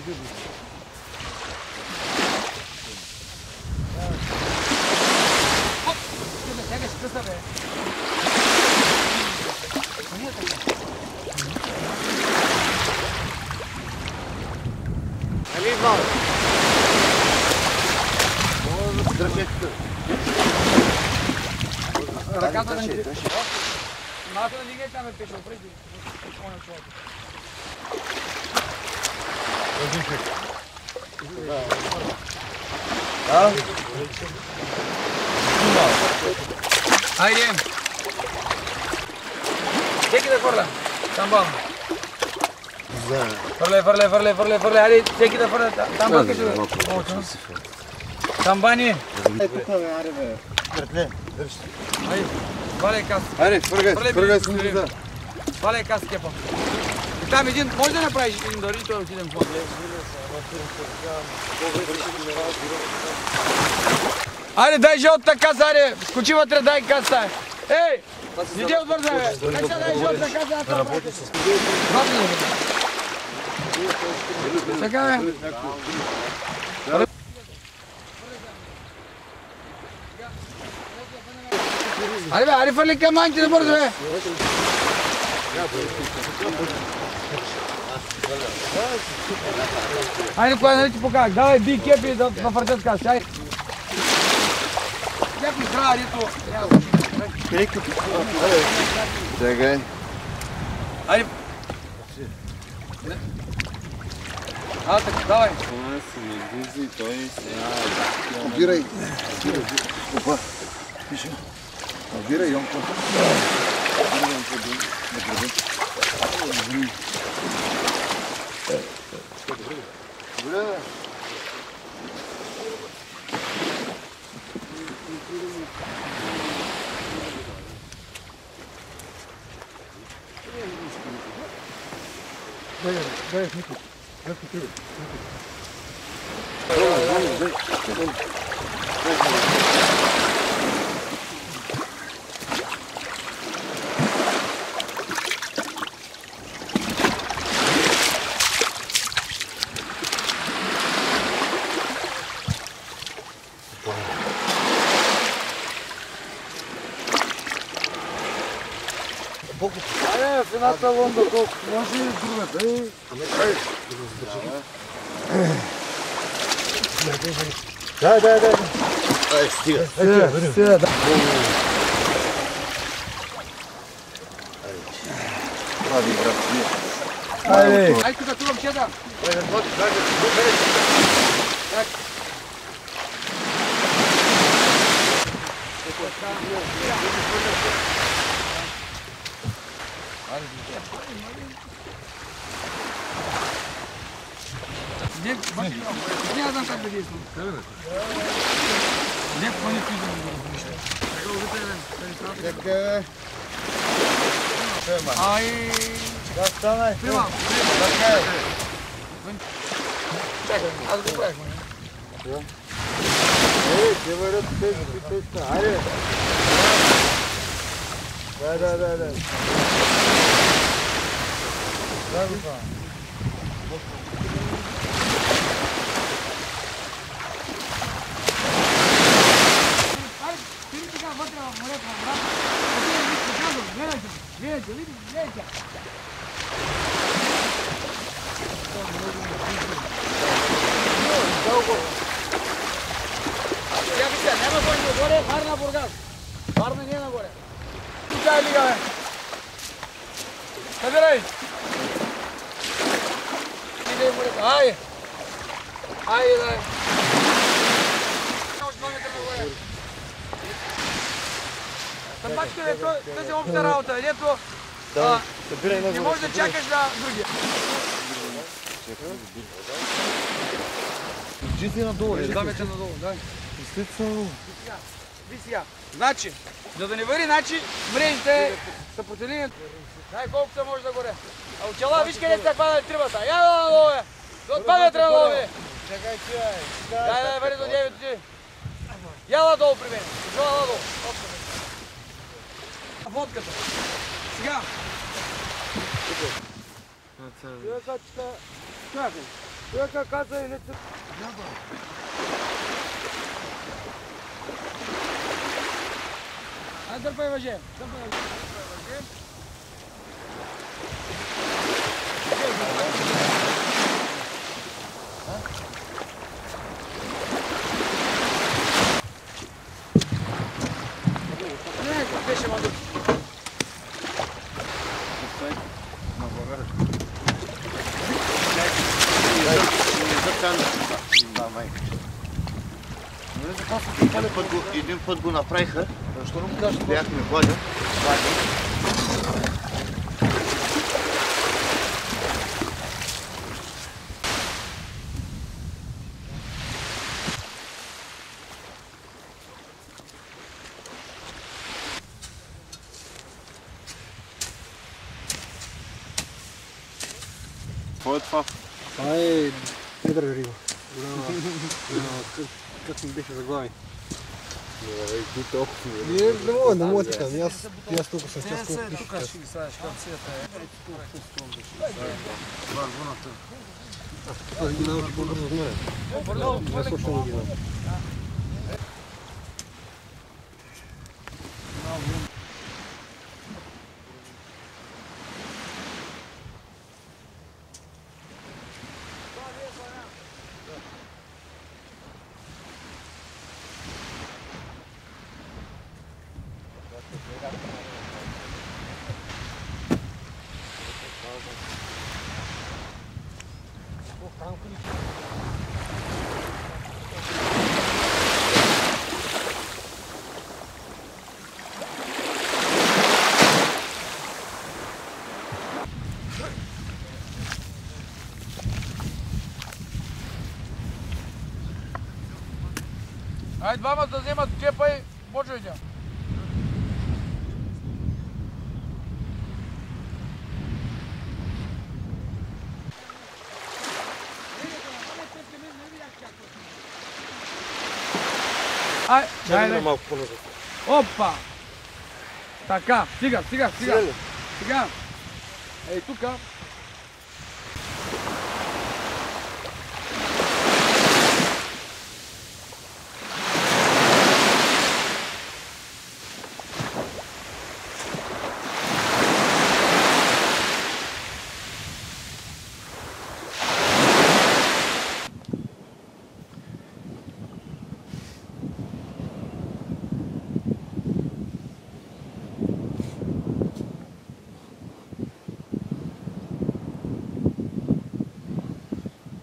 Сега ще къса, бе. Али мало. Дръжете. Ръката да ни... Малко да дигайте, ме пеше опреди. Да? Хайде! Всеки да хвърля. Там бавно. Фърляй. Хайде, всеки да хвърля. Там бъкаш, бе. Там бани. Тук, бе, аре, бе. Дърпле, държи. Хайде, валяй кас. Айде, фъргай с музика. Валяй кас, кепа. И там един, може да направиш един дори, той отидем в мода. Айде, дай жълтата каса, айде. Скочи вътре, дай каса. Ей! Не те отвързай, бе. Дай сега дай жълтата каса, да работи с така, бе. Айде, бе, айде фърли към манче да бързо, бе. Айде, кога нали ти покажах. Давай, би кепи да въртят каса. Айде. Някой храна, дето... Чакай. Айде. Така, давай. Обирай. Опа. Пише. Обирай, Йонко. Добре, бе. Дай, Нико. Дай, ти. Айде, в едната лонда колко може и другата. Дай. Ай, стига. Стига, да. Прави, брат. Айде. Айде тук, тук, момчета. Не знам как да действам. Не, по не пизам да Чакай. Ай. Да, станай. Примам. Чакай. Чакай, аз го правих. Ей, те върят тези питеста. Айде. Дай. Дай го това. Вътре в морето, брат. Гледайте. Няма кой нагоре, Варна Бургас. Варна не е нагоре. Тук е лига, бе. Събирай. Иде морето. Айде, дай. Тъмбачка, тази обща работа, дето не можеш да чакаш на другия. Джи си надолу. Да, вече надолу, дай. След надолу. Ви сега. Значи, за да не вари, мрежите са поделени. Дай колкото може да горе. А очела, виж къде сте хванали трибата. Я надолу, бе. До 2 метра надолу, бе. Чакай, Дай, вари до 9 ти. Я надолу при мен. Жела надолу. Водката. Сега. Чакай. Човека каза и не се... Айде дърпай въже. Не, беше мадър. Един път го направиха, Защо не го кажеш? бяхме Владя. Какво е това? Това е едра риба. Как ми беше заглави? Не мога така. Аз тук съм част колко пише. Тук ще ги слагаш канцията. Аз ги научи по-бързо от мен. Аз точно не ги знам. Айде двама да вземат кепа и почвайте. Ай, дай, малко по-назад. Опа! Така, стига. Сега. Ей, тука.